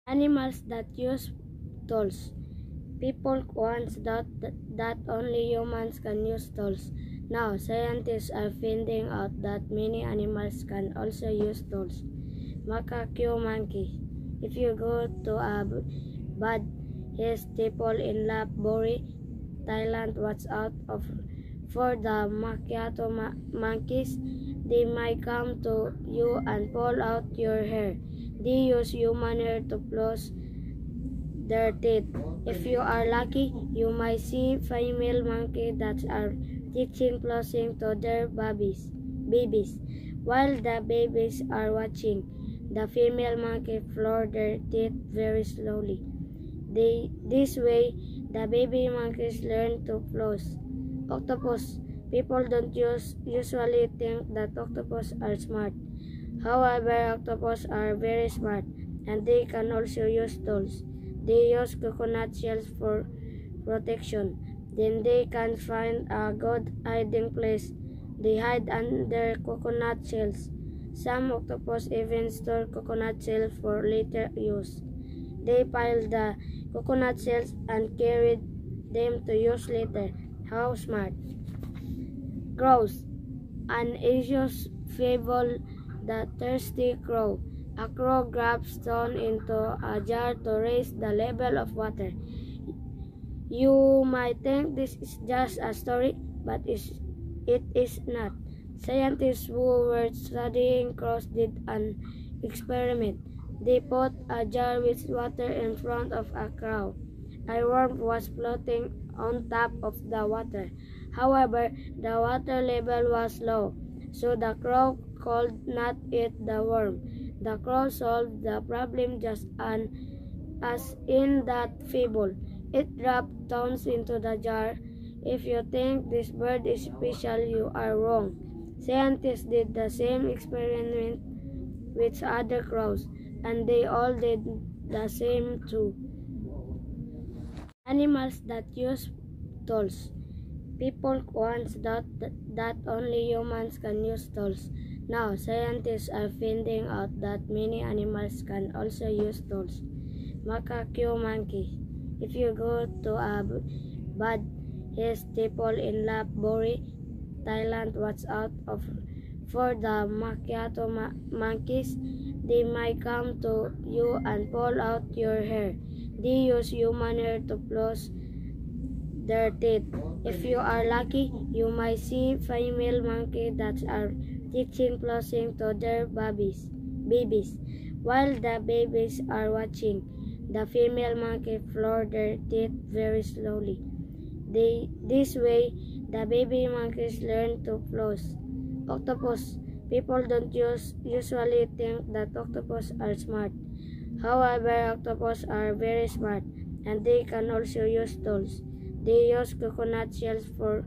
Animals that use tools. People once thought that only humans can use tools. Now, scientists are finding out that many animals can also use tools. Macaque monkey. If you go to a Buddhist temple in Lapburi, Thailand, watch out for the macaque monkeys. They might come to you and pull out your hair. They use human hair to floss their teeth. If you are lucky, you might see female monkeys that are teaching flossing to their babies. While the babies are watching, the female monkey floor their teeth very slowly. This way, the baby monkeys learn to floss. Octopus. People don't usually think that octopus are smart. However, octopus are very smart, and they can also use tools. They use coconut shells for protection. Then they can find a good hiding place. They hide under coconut shells. Some octopus even store coconut shells for later use. They pile the coconut shells and carry them to use later. How smart! Crows. An Asia's fable, the thirsty crow. A crow grabs stone into a jar to raise the level of water. You might think this is just a story, but it is not. Scientists who were studying crows did an experiment. They put a jar with water in front of a crow. A worm was floating on top of the water. However, the water level was low, so the crow could not eat the worm. The crow solved the problem just as in that fable. It dropped stones into the jar. If you think this bird is special, you are wrong. Scientists did the same experiment with other crows, and they all did the same too. Animals that use tools. People once thought that only humans can use tools. Now, scientists are finding out that many animals can also use tools. Macaque monkey. If you go to a Buddhist temple in Lapburi, Thailand, watch out for the macaque monkeys. They might come to you and pull out your hair. They use human hair to floss their teeth. If you are lucky, you might see female monkeys that are teaching flossing to their babies. While the babies are watching, the female monkey floor their teeth very slowly. This way, the baby monkeys learn to floss. Octopus. People don't usually think that octopus are smart. However, octopus are very smart, and they can also use tools. They use coconut shells for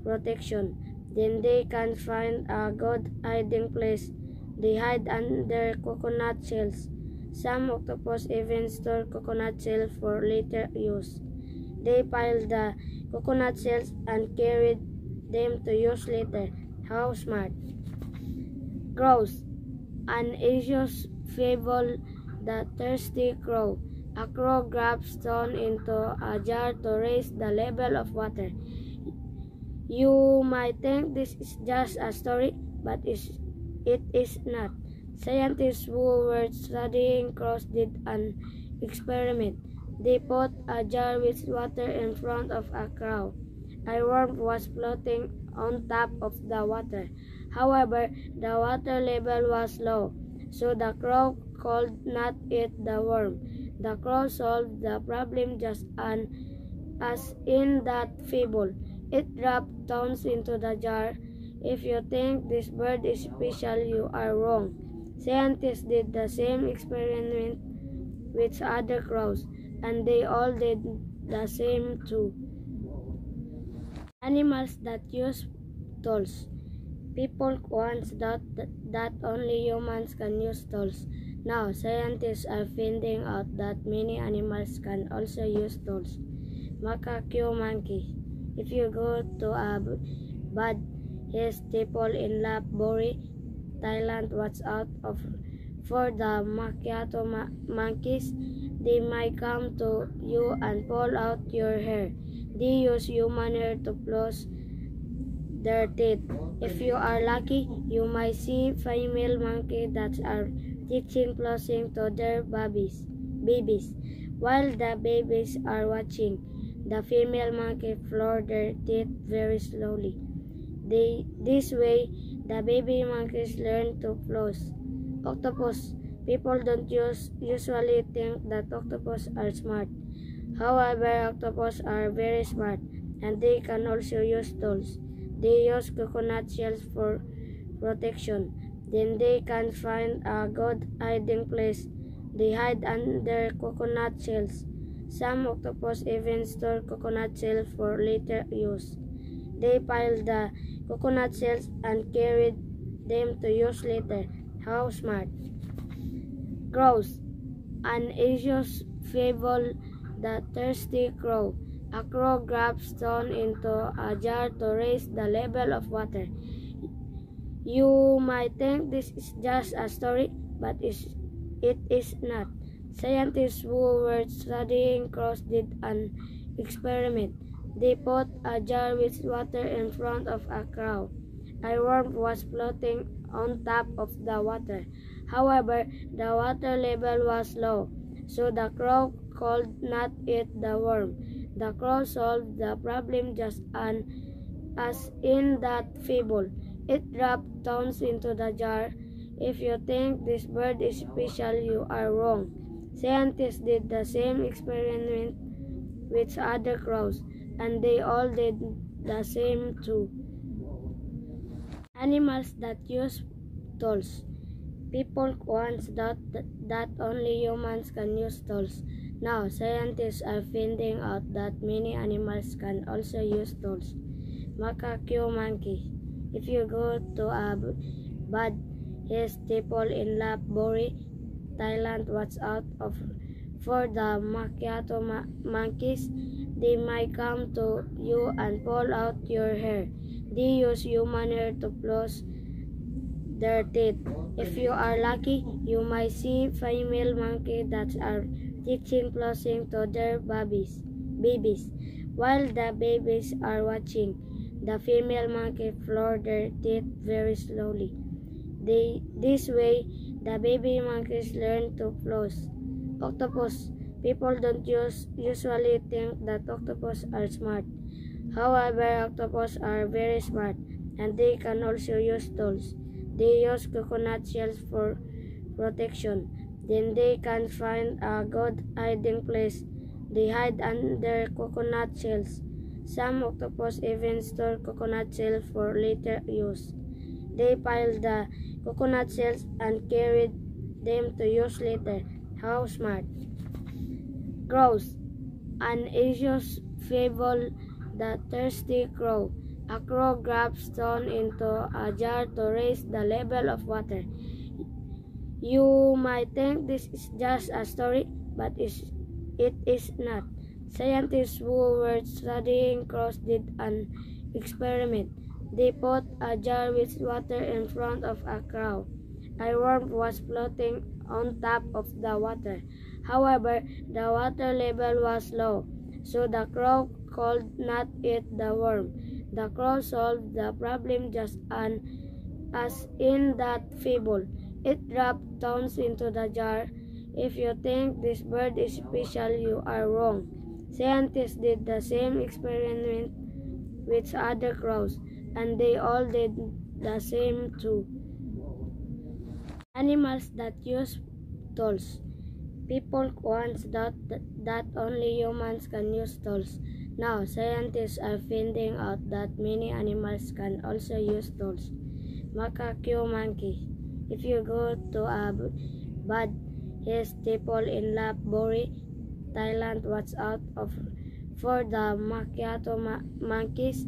protection. Then they can find a good hiding place. They hide under coconut shells. Some octopus even store coconut shells for later use. They pile the coconut shells and carry them to use later. How smart! Crows. An Asia's fable, the thirsty crow. A crow grabs stone into a jar to raise the level of water. You might think this is just a story, but it is not. Scientists who were studying crows did an experiment. They put a jar with water in front of a crow. A worm was floating on top of the water. However, the water level was low, so the crow could not eat the worm. The crow solved the problem just as in that fable. It dropped stones into the jar. If you think this bird is special, you are wrong. Scientists did the same experiment with other crows, and they all did the same too. Animals that use tools. People once thought that only humans can use tools. Now, scientists are finding out that many animals can also use tools. Macaque monkey. If you go to a Buddhist temple in Lapburi, Thailand, watch out For the macchiato monkeys, they might come to you and pull out your hair. They use human hair to floss their teeth. If you are lucky, you might see female monkeys that are teaching flossing to their babies. While the babies are watching, the female monkey floor their teeth very slowly. This way, the baby monkeys learn to floss. Octopus. People don't usually think that octopus are smart. However, octopus are very smart, and they can also use tools. They use coconut shells for protection. Then they can find a good hiding place. They hide under coconut shells. Some octopus even store coconut shells for later use. They pile the coconut shells and carry them to use later. How smart! Crows. An Asia's fable, the thirsty crow. A crow grabs stone into a jar to raise the level of water. You might think this is just a story, but it is not. Scientists who were studying crows did an experiment. They put a jar with water in front of a crow. A worm was floating on top of the water. However, the water level was low, so the crow could not eat the worm. The crow solved the problem just as in that fable. It dropped stones into the jar. If you think this bird is special, you are wrong. Scientists did the same experiment with other crows, and they all did the same too. Animals that use tools. People once thought that only humans can use tools. Now, scientists are finding out that many animals can also use tools. Macaque monkey. If you go to a Buddhist temple in Lopburi, Thailand, watch out for the macchiato monkeys. They might come to you and pull out your hair. They use human hair to floss their teeth. If you are lucky, you might see female monkeys that are teaching flossing to their babies. While the babies are watching, the female monkey floor their teeth very slowly. This way, the baby monkeys learn to floss. Octopus. People don't usually think that octopus are smart. However, octopus are very smart, and they can also use tools. They use coconut shells for protection. Then they can find a good hiding place. They hide under coconut shells. Some octopus even store coconut shells for later use. They pile the coconut shells and carry them to use later. How smart! Crows. An Asia's fable, the thirsty crow. A crow grabs stone into a jar to raise the level of water. You might think this is just a story, but it is not. Scientists who were studying crows did an experiment. They put a jar with water in front of a crow. A worm was floating on top of the water. However, the water level was low, so the crow could not eat the worm. The crow solved the problem just as in that fable. It dropped stones into the jar. If you think this bird is special, you are wrong. Scientists did the same experiment with other crows, and they all did the same too. Animals that use tools. People once thought that only humans can use tools. Now, scientists are finding out that many animals can also use tools. Macaque monkey. If you go to a Buddhist temple in Lopburi, Thailand, watch out for the macchiato monkeys.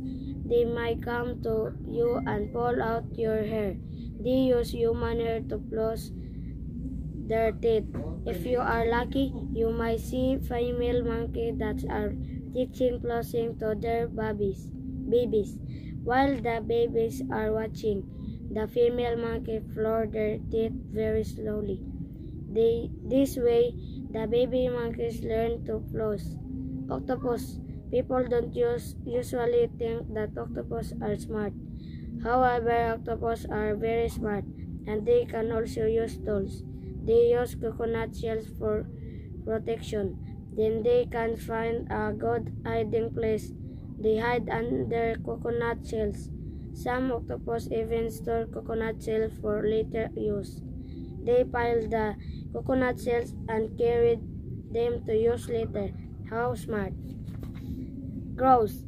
They might come to you and pull out your hair. They use human hair to floss their teeth. If you are lucky, you might see female monkeys that are teaching flossing to their babies. While the babies are watching, the female monkey floor their teeth very slowly. This way, the baby monkeys learn to float. Octopus. People don't usually think that octopus are smart. However, octopus are very smart, and they can also use tools. They use coconut shells for protection. Then they can find a good hiding place. They hide under coconut shells. Some octopus even store coconut shells for later use. They pile the coconut shells and carry them to use later. How smart! Crows.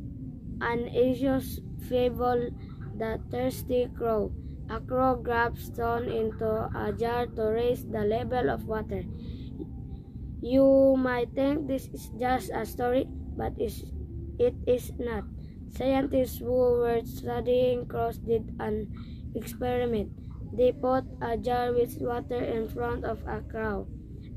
An Asia's fable, the thirsty crow. A crow grabs stone into a jar to raise the level of water. You might think this is just a story, but it is not. Scientists who were studying crows did an experiment. They put a jar with water in front of a crow.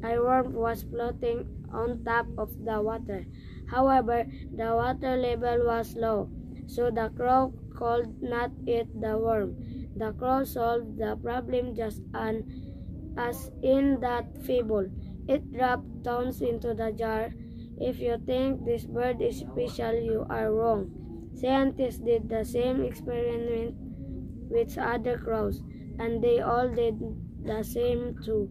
A worm was floating on top of the water. However, the water level was low, so the crow could not eat the worm. The crow solved the problem just as in that fable. It dropped stones into the jar. If you think this bird is special, you are wrong. Scientists did the same experiment with other crows, and they all did the same too.